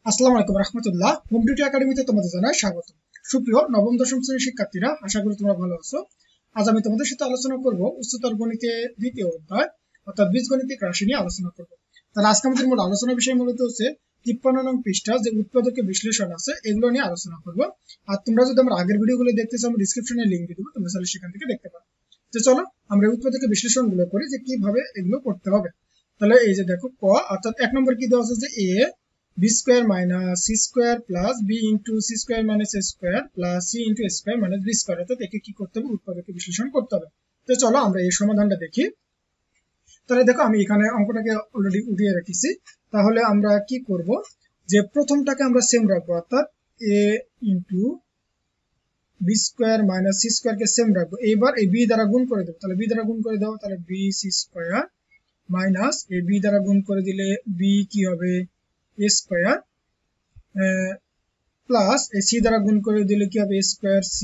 আসসালামু আলাইকুম রাহমাতুল্লাহ। হোম ডিউটি একাডেমিতে তোমাদের জানাই স্বাগত। সুপ্রিয় নবম দশম শ্রেণীর শিক্ষার্থীরা, আশা করি তোমরা ভালো আছো। আজ আমি তোমাদের সাথে আলোচনা করব উচ্চতর গণিতে দ্বিতীয় অধ্যায় অর্থাৎ বীজগণিতিক রাশি নিয়ে আলোচনা করব। তাহলে আজকে আমাদের মূল আলোচনা বিষয় মূলত হচ্ছে 53 নং পৃষ্ঠা যে উৎপাদকের বিশ্লেষণ আছে এগুলো নিয়ে আলোচনা করব। আর তোমরা যদি আমার আগের ভিডিওগুলো দেখতে চাও, আমি ডিসক্রিপশনে লিংক দিয়ে দেবো, তোমরা চাইলে সেখান থেকে দেখতে পারো। তো চলো আমরা উৎপাদকের বিশ্লেষণগুলো করি যে কিভাবে এগুলো করতে হবে। তাহলে এই যে দেখো ক অর্থাৎ এক নম্বর কি দেওয়া আছে যে a b square minus c square plus b into c square minus a square plus c into a square minus b square, অর্থাৎ একে কি করতে হবে, উৎপাদকে বিশ্লেষণ করতে হবে। তো চলো আমরা এই সমাধানটা দেখি। তাহলে দেখো আমি এখানে অঙ্কটাকে অলরেডি উঠিয়ে রেখেছি। তাহলে আমরা কি করব যে প্রথমটাকে আমরা সেম রাখবো, অর্থাৎ a into b square minus c square K same রাখবো। এইবার এই b দ্বারা গুণ করে দেবো, তাহলে b দ্বারা গুণ করে দাও, তাহলে b c square মাইনাস এই b দ্বারা গুণ করে দিলে b কি হবে a স্কয়ার প্লাস এই c দ্বারা গুণ করে দিলে কি হবে a স্কয়ার c,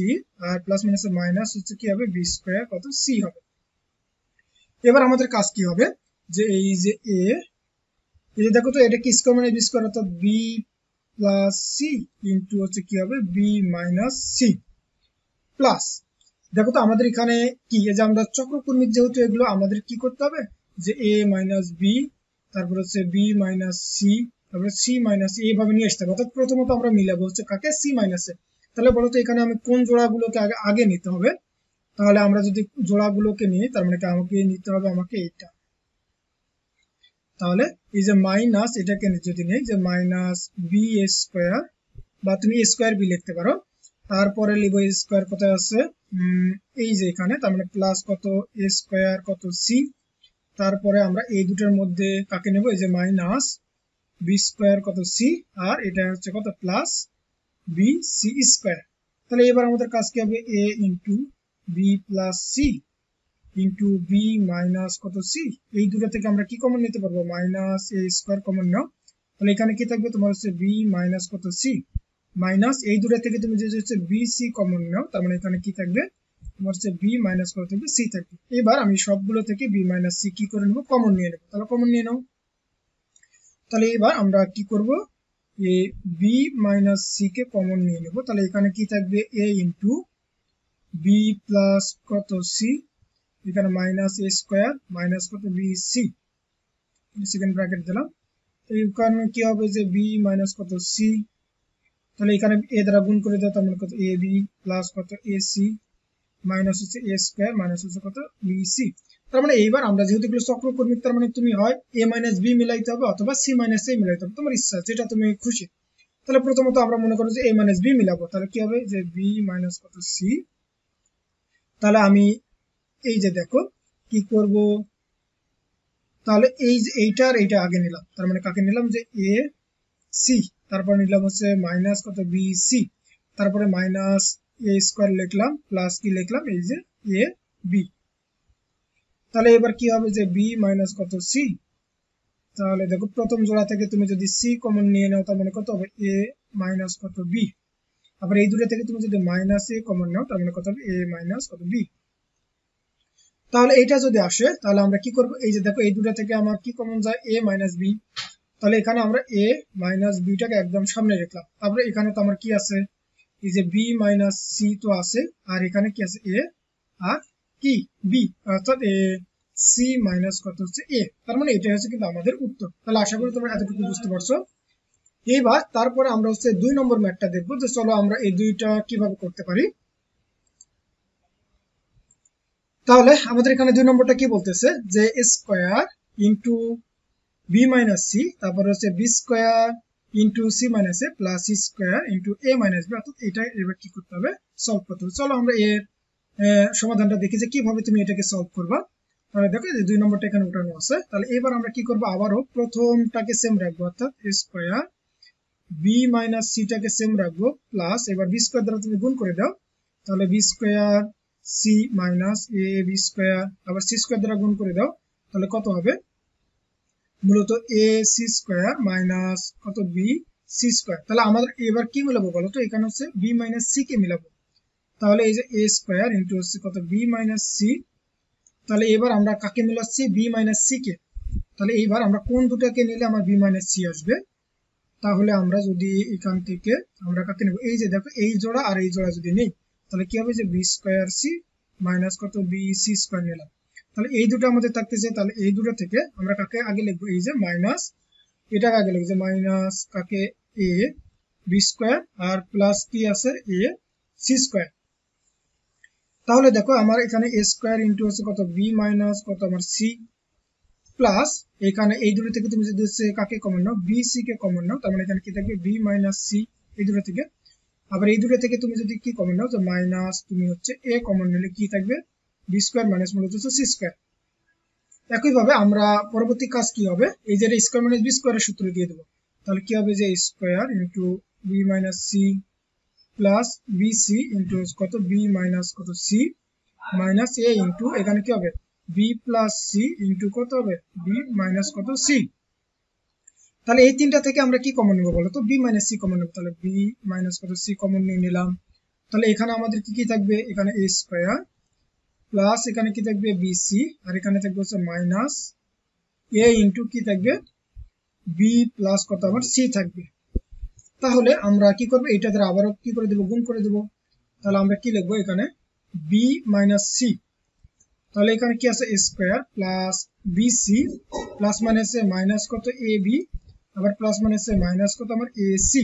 আর প্লাস মাইনাস মাইনাস হচ্ছে কি হবে b স্কয়ার কত c হবে। এবার আমাদের কাজ কি হবে যে এই যে a, এই যে দেখো তো এটা কি স্কয়ার মানে b স্কয়ার, অর্থাৎ b প্লাস c ইনটু হচ্ছে কি হবে b মাইনাস c প্লাস দেখো তো আমাদের এখানে কি, এই যে আমরা চক্রকর্মিক যেহেতু এগুলো আমাদের কি করতে হবে যে a মাইনাস b, তারপর হচ্ছে b মাইনাস c, তারপরে c মাইনাস a এইভাবে নিয়ে আসতে হবে। অর্থাৎ প্রথমত আমরা মিলাবো হচ্ছে কাকে c মাইনাস এ। তাহলে বলতো এখানে আমি কোন জোড়াগুলোকে আগে আগে নিতে হবে। তাহলে আমরা যদি জোড়াগুলোকে নিই তার মানে আমাকে নিতে হবে আমাকে এইটা। তাহলে এই যে মাইনাস এটাকে যদি নেই যে মাইনাস বি স্কয়ার, বা তুমি স্কয়ার বি লিখতে পারো, তারপরে লিখবো স্কয়ার কোথায় আছে এই যে এখানে, তার মানে প্লাস কত এ স্কয়ার কত সি, তারপরে আমরা এই দুটোর মধ্যে কাকে নেব, এই যে মাইনাস বি স্কয়ার কত সি, আর এটা হচ্ছে কত প্লাস বি সি স্কয়ার। তাহলে এবার আমাদের কাজ কি হবে a into b plus c into B minus কত সি, এই দুটো থেকে আমরা কি কমন নিতে পারবো মাইনাস এ স্কয়ার কমন নাও। তাহলে এখানে কি থাকবে তোমার হচ্ছে বি মাইনাস কত সি মাইনাস এই দুটো থেকে তুমি যদি হচ্ছে বি সি কমন নাও, তার মানে এখানে কি থাকবে তোমার হচ্ছে বি মাইনাস কত থাকবে সি থাকবে। এবার আমি সবগুলো থেকে বি মাইনাস সি কি করে নেবো, কমন নিয়ে নেবো। তাহলে কমন নিয়ে নাও। তাহলে এবার আমরা কি করব A B minus C K common নিয়ে নেব। তাহলে এখানে কি থাকবে এ ইন্টু বি প্লাস কত সি, এখানে মাইনাস এ স্কয়ার মাইনাস কত বি সি, সেকেন্ড ব্র্যাকেট দিলাম। তো এখানে কি হবে যে বি মাইনাস কত সি, তাহলে এখানে এ দ্বারা গুণ করে দাও, তার মানে কত এ বি প্লাস কত এ সি মাইনাস হচ্ছে এ স্কয়ার মাইনাস হচ্ছে কত বি সি। তার মানে এইবার আমরা যেহেতু এগুলো চক্রকর্মিক, তার মানে তুমি হয় এ মাইনাস বি মিলাইতে হবে অথবা সি মাইনাস এ মিলাইতে হবে, তোমার ইচ্ছা যেটা তুমি খুশি। তাহলে প্রথমত আমরা মনে করো যে এ মাইনাস বি মিলাবো, তাহলে কি হবে যে বি মাইনাস কত সি। তাহলে আমি এই যে দেখো কি করব, তাহলে এই যে এইটার এইটা আগে নিলাম, তার মানে কাকে নিলাম যে এ সি, তারপর নিলাম হচ্ছে মাইনাস কত বি সি, তারপরে মাইনাস এ স্কয়ার লিখলাম প্লাস কি লিখলাম এই যে এ বি। তাহলে এবার কি হবে যে বি মাইনাস কত সি, তাহলে দেখো প্রথম জোড়া থেকে তুমি যদি সি কমন নিয়ে নাও তার মানে কত হবে এ মাইনাস কত বি, আবার এই দুটো থেকে তুমি যদি মাইনাস এ কমন নাও তার মানে কত হবে এ মাইনাস কত বি। তাহলে এইটা যদি আসে তাহলে আমরা কি করব, এই যে দেখো এই দুটো থেকে আমার কি কমন যায় এ মাইনাস বি, তাহলে এখানে আমরা এ মাইনাস বিটাকে একদম সামনে রাখলাম। তারপরে এখানে তো আমার কি আছে এই যে বি মাইনাস সি তো আছে, আর এখানে কি আছে এ আর কি বি, অর্থাৎ এ সি মাইনাস কত হচ্ছে এ। তার মানে এটা হচ্ছে কিন্তু আমাদের উত্তর। তাহলে আশা করি তোমরা এতটুকু বুঝতে পারছো। এইবার তারপরে আমরা হচ্ছে 2 নম্বর ম্যাথটা দেখবো, যে চলো আমরা এই দুইটা কিভাবে করতে পারি। তাহলে আমাদের এখানে 2 নম্বরটা কি বলতেছে যে square into B minus c, তারপর হচ্ছে b square into c minus a plus c square into a minus b, অর্থাৎ এটা এবার কি করতে হবে সলভ করতে হবে। চলো আমরা এর সমাধানটা দেখি যে কিভাবে তুমি এটাকে সলভ করবা। তাহলে দেখো যে 2 নম্বরটা এখানে উঠানো আছে। তাহলে এবার আমরা কি করবো, আবারও প্রথমটাকে সেম রাখবো, অর্থাৎ স্কয়ার বি মাইনাস সিটাকে সেম রাখবো প্লাস এবার বি স্কয়ার দ্বারা তুমি গুণ করে দাও, তাহলে B square C minus A B square, আবার সি স্কয়ার দ্বারা গুণ করে দাও, তাহলে কত হবে মূলত এ সি স্কয়ার মাইনাস কত বি সি স্কয়ার। তাহলে আমাদের এবার কি মিলাবো বলো তো, এখানে হচ্ছে বি মাইনাস সি কে মিলাবো। তাহলে এই যে এ স্কয়ার ইন্টু হচ্ছে কত বি মাইনাস সি, তাহলে এবার আমরা কাকে মিলাচ্ছি বি মাইনাস সি কে। তাহলে এইবার আমরা কোন দুটাকে নিলে আমার বি মাইনাস সি আসবে, তাহলে আমরা যদি এখান থেকে আমরা কাকে নেব, এই যে দেখো এই জোড়া আর এই জোড়া যদি নেই তাহলে কি হবে যে বি স্কয়ার সি মাইনাস কত বি সি স্কয়ার নিলাম। তাহলে এই দুটো আমাদের থাকতেছে, তাহলে এই দুটো থেকে আমরা কাকে আগে লিখবো, এই যে মাইনাস, এটাকে আগে লিখবো যে মাইনাস কাকে A B square R plus কি আছে এ সি স্কয়ার। তাহলে দেখো আমার এখানে এ স্কয়ার ইন্টু হচ্ছে কত বি মাইনাস কত আমার সি প্লাস এখানে এই দুটো থেকে তুমি যদি হচ্ছে কাকে কমন নাও বি সি কে কমন নাও, তার মানে এখানে কি থাকবে বি মাইনাস সি এই দুটো থেকে। আবার এই দুটো থেকে তুমি যদি কি কমন নাও যে মাইনাস তুমি হচ্ছে এ কমন নিলে কি থাকবে বি স্কয়ার মাইনাস মূলত হচ্ছে সি স্কয়ার। একইভাবে আমরা পরবর্তী কাজ কি হবে, এই যে স্কয়ার মাইনাস বি স্কয়ারের সূত্র দিয়ে দেবো। তাহলে কি হবে যে square into B minus C plus B C into কত বি মাইনাস কত সি মাইনাস এ ইন্টু এখানে কি হবে বি প্লাস সি ইন্টু কত হবে বি মাইনাস কত সি। তাহলে এই তিনটা থেকে আমরা কি কমন নেব বলো তো, বি মাইনাস সি কমন নেব। তাহলে বি মাইনাস কত সি কমন নিয়ে নিলাম। তাহলে এখানে আমাদের কি কি থাকবে, এখানে এ স্কয়ার প্লাস এখানে কি থাকবে বি সি আর এখানে থাকবে হচ্ছে মাইনাস এ ইন্টু কি থাকবে বি প্লাস কত আমার সি থাকবে। তাহলে আমরা কি করবো, এটা দ্বারা আবারও কি করে দেবো গুণ করে দেবো। তাহলে আমরা কি লিখবো এখানে বি মাইনাস সি, তাহলে এখানে কি আছে square plus B c plus minus a minus কত এ বি আবার প্লাস মাইনাস এ মাইনাস কত আমার এ সি।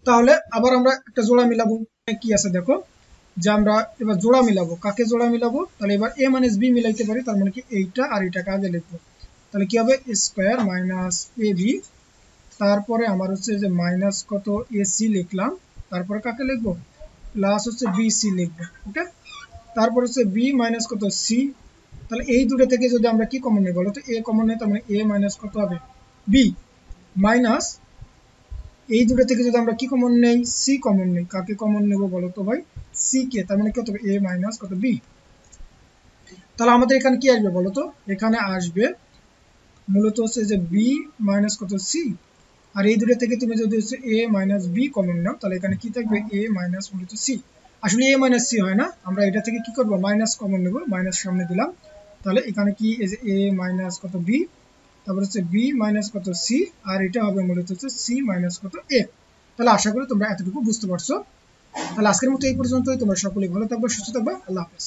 তাহলে আবার আমরা একটা জোড়া মিলাবো, কি আছে দেখো যে আমরা এবার জোড়া মিলাবো, কাকে জোড়া মিলাবো, তাহলে এবার এ মাইনাস বি মিলাইতে পারি, তার মানে কি এইটা আর এটাকে আগে লিখবো। তাহলে কি হবে স্কয়ার মাইনাস এ বি, তারপরে আমার হচ্ছে যে মাইনাস কত এ সি লিখলাম, তারপরে কাকে লিখবো প্লাস হচ্ছে বি সি লিখবো। ওকে, তারপর হচ্ছে বি মাইনাস কত সি। তাহলে এই দুটো থেকে যদি আমরা কি কমন নেই বলো তো, এ কমন নেই, তার মানে এ মাইনাস কত হবে বি মাইনাস এই দুটো থেকে যদি আমরা কি কমন নেই সি কমন নেই, কাকে কমন নেব বলো তো ভাই সি কে, তার মানে কত হবে এ মাইনাস কত বি। তাহলে আমাদের এখানে কি আসবে বলো তো, এখানে আসবে মূলত হচ্ছে যে বি মাইনাস কত সি আর এই দুটো থেকে তুমি যদি হচ্ছে এ মাইনাস বি কমন নাও তাহলে এখানে কি থাকবে এ মাইনাস মূলত সি। আসলে এ মাইনাস সি হয় না, আমরা এটা থেকে কি করব মাইনাস কমন নেব, মাইনাস সামনে দিলাম। তাহলে এখানে কি এই যে এ মাইনাস কত বি তারপর হচ্ছে বি মাইনাস কত সি আর এটা হবে মূলত হচ্ছে সি মাইনাস কত এ। তাহলে আশা করি তোমরা এতটুকু বুঝতে পারছো। তাহলে আজকের মতো এই পর্যন্তই, তোমরা সকলেই ভালো থাকবে সুস্থ থাকবে, আল্লাহ হাফেজ।